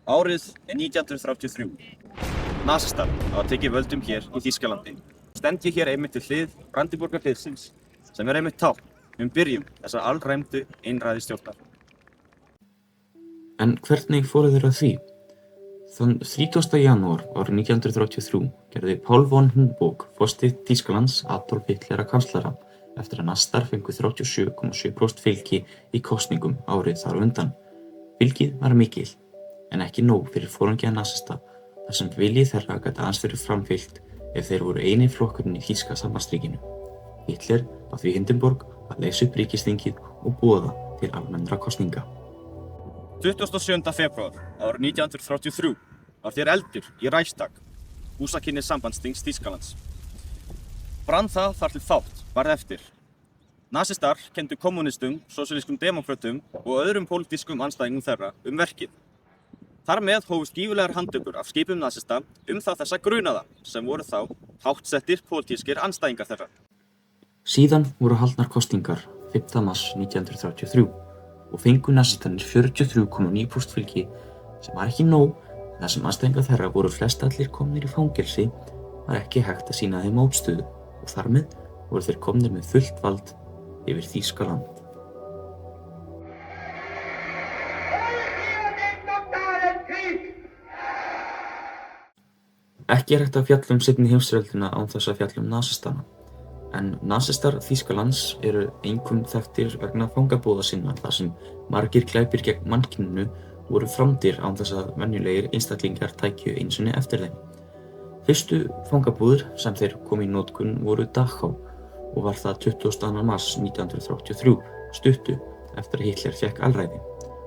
Árið er 1933. Nasistar hafa tekið völdum hér í Þýskalandi. Stend ég hér einmitt við hlið Brandenburgarhliðsins, sem er einmitt tákn byrjun þessar alræmdu einræðisstjórnar. En hvernig fóru þeir að því? Þann 30. janúar árið 1933 gerði Paul von Humboldt forseti Þýskalands Adolf Hitler að kanslara eftir að nasistar fengu 37,7% fylgi í kosningum árið þar á undan. Fylgið var mikil, en ekki nóg fyrir foringja nasista þar sem vilji þeirra gat aðeins verið framfylgt ef þeir voru eini flokkurinn í þýska sambandsríkinu. Hitler bað því Hindenburg að leysa upp ríkisþingið og boða til almennra kosninga. 27. febrúar árið 1933 var þér eldur í Reichstag, húsakynni sambandsþings Þýskalands. Brann það þar til fátt varð eftir. Nasistar kenndu kommunistum, sósíalískum demókrötum og öðrum pólitískum andstæðingum þeirra verkið. Þar með hófust gífurlegar handtökur af skipum nasista þessa grunaða sem voru þá háttsettir pólitískir andstæðingar þeirra. Síðan voru haldnar kosningar 5. mars 1933 og fengu nasistarnir 43,9% fylgi sem var ekki nóg þar sem andstæðingar þeirra voru flestallir komnir í fangelsi var ekki hægt að sýna þeim mótstöðu og þar með voru þeir komnir með fullt vald yfir Þýskaland. Ekki er hægt að fjalla seinni heimsstyrjöldina án þess að fjalla nasistana, en nasistar Þýskalands eru einkum þekktir vegna fangabúða sinna þar sem margir glæpir gegn mannkyninu voru framdir án þess að venjulegir einstaklingar tækju einu sinni eftir þeim. Fyrstu fangabúðir sem þeir komu í notkun voru Dachau og var það 22. mars 1933, stuttu eftir að Hitler fékk alræði.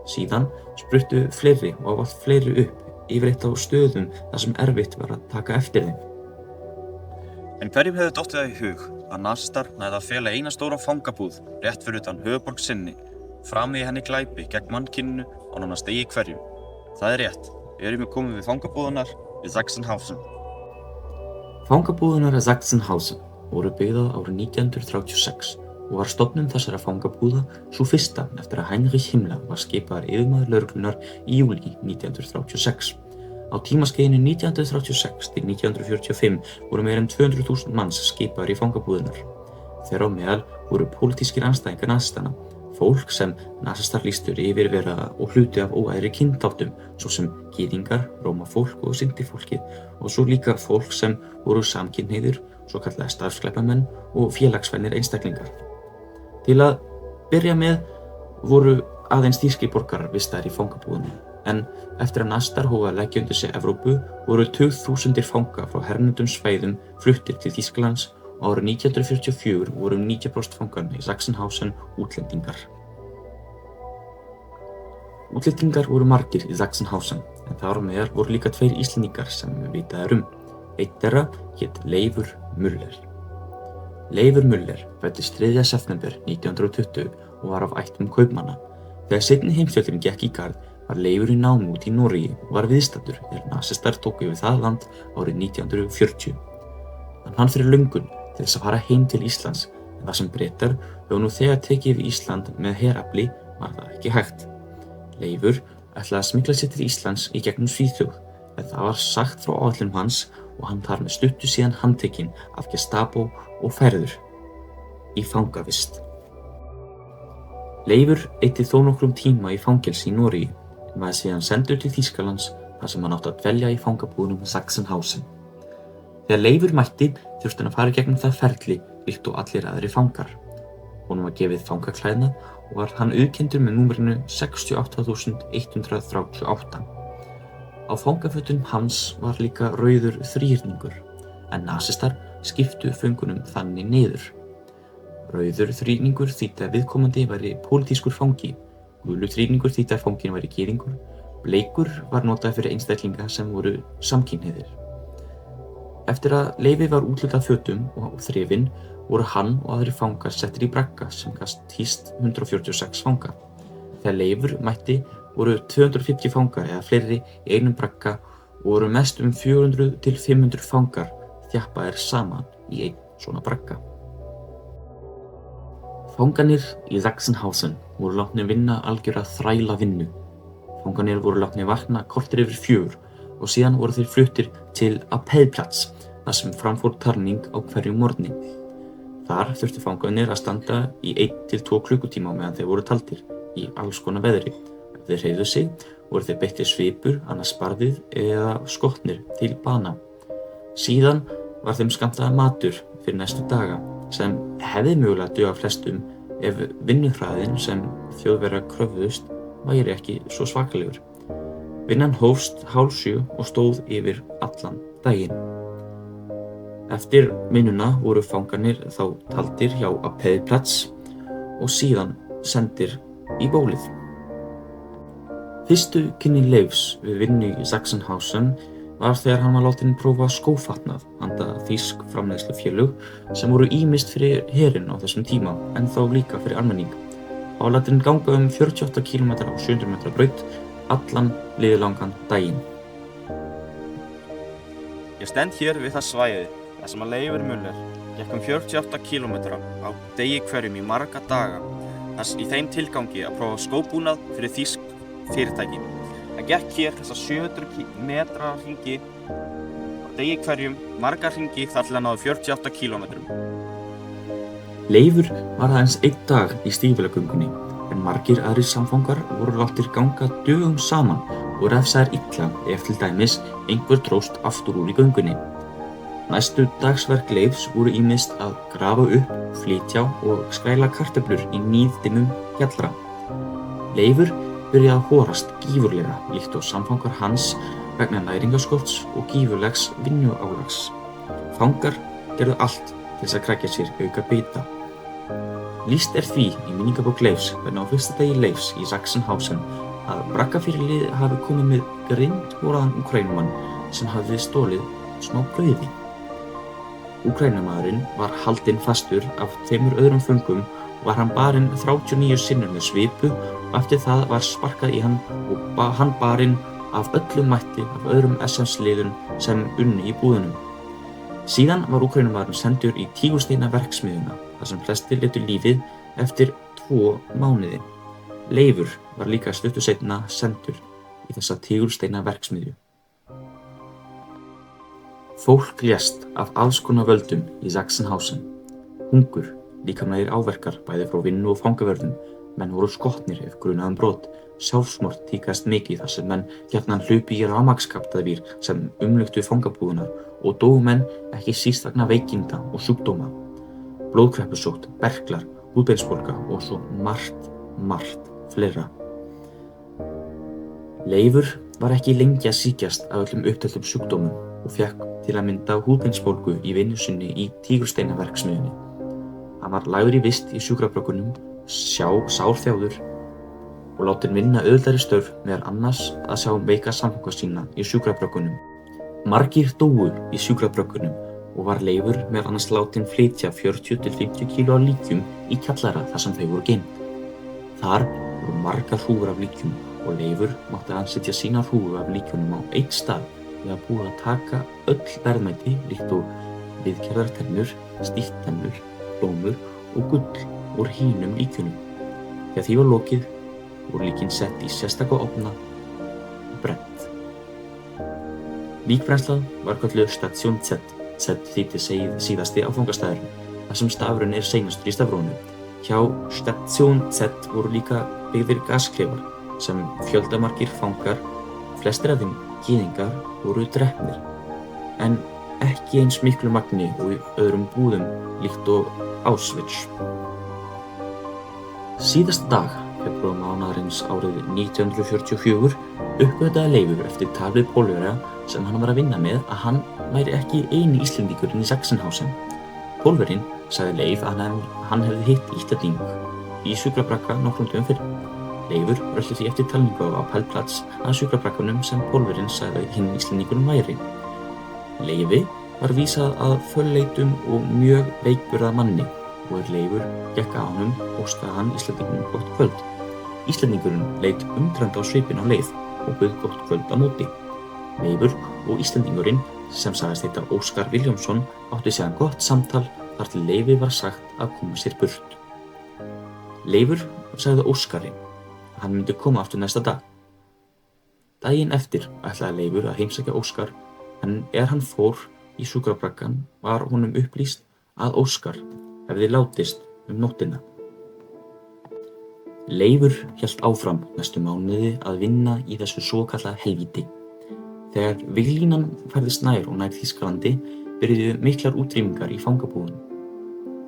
Síðan spruttu fleiri og ávallt fleiri upp, yfirleitt á stöðum þar sem erfitt var að taka eftir þeim. En hverjum hefði dottið það í hug að nasistar næðu að fela eina stóra fangabúð rétt fyrir utan höfuðborg sinni, framið í henni glæpi gegn mannkyninu á nánast eigi hverjum? Það er rétt, við erum komin við fangabúðunar við Sachsenhausen. Fangabúðunar við Sachsenhausen voru byggðar árið 1936 og var stofnun þessara fangabúða sú fyrsta eftir að Heinrich Himmler var skipaður yfirmaður lögreglunnar í júlí 1936. Á tímaskeiðinu 1936 til 1945 voru meira en 200.000 manns skipaðir í fangabúðunar. Þeirra á meðal voru pólitískir andstæðingar nasistana, fólk sem nasistar lýstu yfir vera og hluti af óæðri kynþáttum, svo sem gyðingar, rómafólk og sinti-fólkið, og svo líka fólk sem voru samkynhneigðir, svo kallaðir starfsglæpamenn og félagsvænir einstaklingar. Til að byrja með voru aðeins þýskir borgarar vistaðir í fangabúðunum, en eftir að nasistar hófu að leggja undir sig Evrópu voru tugþúsundir fanga frá hernumdum svæðum fluttir til Þýskalands og árið 1944 voru 90% fanganna í Sachsenhausen útlendingar. Útlendingar voru margir í Sachsenhausen, en þar á meðal voru líka 2 Íslendingar sem vitað er Einn þeirra hét Leifur Müller. Leifur Müller fæddist 3. september 1920 og var af ættum kaupmanna. Þegar seinni heimsstyrjöldin gekk í garð var Leifur í námi úti í Noregi og var viðstaddur þegar nasistar tóku yfir það land árið 1940. Hann fyrir löngun til þess að fara heim til Íslands, en það sem Bretar höfðu nú þegar tekið yfir Ísland með herafli var það ekki hægt. Leifur ætlaði að smygla sér til Íslands í gegnum Svíþjóð, en það var sagt frá áætlunum hans og hann þar með stuttu síðan handtekinn af Gestapo og færður í fangavist. Leifur eyddi þó nokkrum tíma í fangelsi í Noregi, en var síðan sendur til Þýskalands þar sem hann átti að dvelja í fangabúðunum Sachsenhausen. Þegar Leifur mætti þurfti hann að fara gegnum það ferli líkt og allir aðrir fangar. Honum var gefið fangaklæðnað og var hann auðkenndur með númerinu 68.138. Á fangafötum hans var líka rauður þríhyrningur, en nasistar skiptu föngunum þannig niður. Rauður þríhyrningur þýddi að viðkomandi væri pólitískur fangi, gulur þríhyrningur þýddi að fanginn væri gyðingur, bleikur var notað fyrir einstaklinga sem voru samkynhneigðir. Eftir að Leifi var úthlutað fötum og þrifinn voru hann og aðrir fangar settir í bragga sem gat hýst 146 fanga. Þegar Leifur mætti voru 250 fangar eða fleiri í einum bragga og voru mest 400 til 500 fangar þjappaðir saman í einn svona bragga. Fangarnir í Sachsenhausen voru látnir vinna algjöra þræla vinnu. Fangarnir voru látnir vakna korter yfir 4 og síðan voru þeir fluttir til Appellplatz þar sem fram fór talning á hverjum morgni. Þar þurftu fangarnir að standa í 1 til 2 klukkutíma meðan þeir voru taldir í alls konar veðri. Ef þeir hreyfðu sig voru þeir beittir svipur, annars barðið eða skotnir til bana. Síðan var þeim skammtaður matur fyrir næstu daga sem hefði mögulega dugað flestum ef vinnuhraðinn sem Þjóðverjar kröfðust væri ekki svo svakalegur. Vinnan hófst 6:30 og stóð yfir allan daginn. Eftir vinnuna voru fangarnir þá taldir hjá Appellplatz og síðan sendir í bólið. Fyrstu kynni Leifs við vinnu í Sachsenhausen var þegar hann var látinn prófa skófatnað handa þýsk framleiðslufélög sem voru ýmist fyrir herinn á þessum tíma en þá líka fyrir almenning. Hann var látinn ganga 48 km á 700 metra braut allan liðlangan daginn. Ég stend hér við það svæði þar sem að Leifur Müller gekk 48 km á degi hverjum í marga daga í þeim tilgangi að prófa skóbúnað fyrir þýsk fyrirtæki. Hann gekk hér þessa 700 metra hringi á degi hverjum, marga hringi þar til hann náði 48 km. Leifur var aðeins 1 dag í stígvélagöngunni en margir aðrir samfangar voru láttir ganga dögum saman og refsaðir illa ef til dæmis einhver dróst aftur úr í göngunni. Næstu dagsverk Leifs voru ýmist að grafa upp, flytja og skræla kartöflur í níðdimmum hjallra. Leifur byrjaði að horast gífurlega líkt og samfangar hans vegna næringarskorts og gífurlegs vinnuálags. Fangar gerðu allt til þess að krækja sér auka bita. Lýst því í minningabók Leifs hvernig á fyrsta degi Leifs í Sachsenhausen að braggafyrirliði hafi komið með grindhoraðan Úkraínumann sem hafði stolið smá brauði. Úkraínumaðurinn var haldinn fastur af 2 öðrum föngum og var hann barinn 39 sinnum með svipu og eftir það var sparkað í hann og hann barinn af öllum mætti af öðrum SS-liðum sem unnu í búðunum. Síðan var Úkraínumaðurinn sendur í tígulsteinaverksmiðjuna þar sem flestir létu lífið eftir 2 mánuði. Leifur var líka stuttu seinna sendur í þessa tígulsteinaverksmiðju. Fólk lést af alls konar völdum í Sachsenhausen. Hungur, líkamlegir áverkar bæði frá vinnu og fangavörðum, menn voru skotnir ef grunaðum brot, sjálfsmorð tíðkaðist mikið þar sem menn gjarnan hlupu í rafmagnskaptaðvír sem umluktu fangabúðunar og dóu menn ekki síst vegna veikinda og sjúkdóma. Blóðkreppusótt, berklar, húðbeinsbólga og svo margt fleira. Leifur var ekki lengi að sýkjast af öllum upptöldum sjúkdómum og fékk til að mynda húðbeinsbólgu í vinnu sinni í tígulsteinaverksmiðjunni. Hann var lagður í vist í sjúkrabröggunum, sárþjáður og látinn vinna auðveldari störf meðal annars að sjá veika samfanga sína í sjúkrabröggunum. Margir dóu í sjúkrabröggunum og var Leifur meðal annars látinn flytja 40 til 50 kíló af líkjum í kjallara þar sem þau voru geymd. Þar voru margar hrúgur af líkjum og Leifur mátti hann setja sína hrúgu af líkjunum á einn stað við að búið að taka öll verðmæti líkt og viðgerðar tennur, stíftennur, blómur og gull úr hinum líkjunum. Þegar því var lokið voru líkin sett í sérstaka ofna og brennt. Líkbrennslan var kölluð Station Z. Z þýddi síðasti áfangastæðurinn, þar sem stafurinn seinastur í stafrófinu. Hjá Station Z voru líka byggðir gasklefar sem fjöldamargir fangar, flestir af þeim gyðingar, voru drepnir, en ekki eins miklu magni og í öðrum búðum líkt og Auschwitz. Síðasta dag febrúarmánaðarins árið 1944 uppgötvaði Leifur eftir tal við Pólverja sem hann var að vinna með að hann væri ekki eini Íslendingurinn í Sachsenhausen. Pólverjinn sagði Leif að hann hefði hitt Íslending í sjúkrabrakka nokkrum dögum fyrr. Leifur rölti því eftir talningu á Appellplatz að sjúkrabrakkanum sem Pólverjinn sagði að hinn Íslendingurinn væri. Leifi var vísað að fölleitum og mjög veikburða manni og Leifur gekk að honum óskaði hann Íslendingunum gott kvöld. Íslendingurinn leit undrandi á svipinn á Leif og bauð gott kvöld á móti. Leifur og Íslendingurinn, sem sagðist heita Óskar Vilhjálmsson, átti síðan gott samtal þar til Leifi var sagt að koma sér burt. Leifur sagði Óskari að hann myndi koma aftur næsta dag. Daginn eftir ætlaði Leifur að heimsækja Óskar en hann fór í sjúkrabraggann var honum upplýst að Óskar hefði látist nóttina. Leifur hélt áfram næstu mánuði að vinna í þessu svokallaða helvíti. Þegar víglínan færðist nær og nær Þýskalandi byrjuðu miklar útrýmingar í fangabúðum.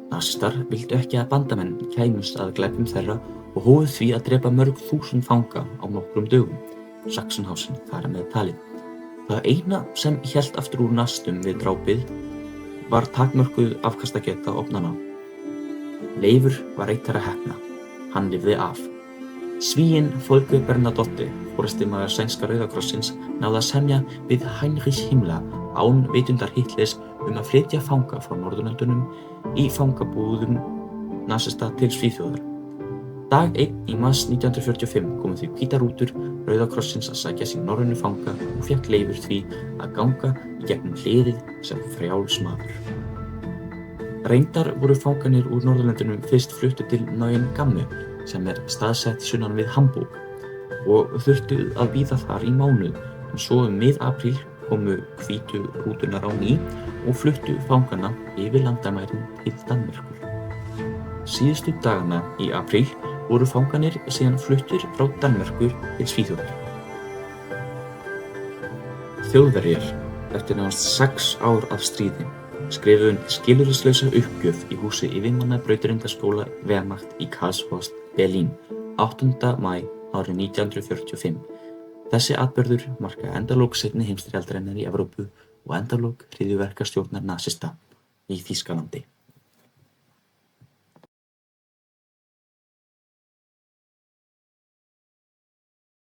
Nasistar vildu ekki að bandamenn kæmust að glæpum þeirra og hófu því að drepa mörg þúsund fanga á nokkrum dögum, Sachsenhausen þar með talið. Það eina sem hélt aftur úr nasistum við drápið var takmörkuð afkastageta ofnanna. Leifur var einn þeirra heppna. Hann lifði af. Svíinn Folke Bernadotte, forystumaður sænska Rauða krossins, náði að semja við Heinrich Himmler án vitundar Hitlers að flytja fanga frá Norðurlöndunum í fangabúðum nasista til Svíþjóðar. Dag 1 í mars 1945 komu því hvítar rútur Rauða krossins að sækja sín norrænu fanga og fékk Leifur því að ganga í gegnum hliðið sem frjáls maður. Reyndar voru fangarnir úr Norðurlöndunum fyrst fluttu til Neuengamme sem staðsett sunnan við Hamburg og þurftu að bíða þar í mánuð, en svo mið-apríl komu hvítu rúturnar á ný og fluttu fangana yfir landamærin til Danmerkur. Síðustu dagana í apríl voru fangarnir síðan fluttir frá Danmerkur til Svíþjóðar. Þjóðverjar, eftir nánast 6 ár af stríði, skrifuðu skilyrðislausa uppgjöf í húsi yfirmanna Brautareindaskóla Wehrmacht í Karlshorst, Berlín, 8. maí árið 1945. Þessi atburður markaði endalok seinni heimsstyrjaldarinnar í Evrópu og endalok hryðjuverkastjórnar nasista í Þýskalandi.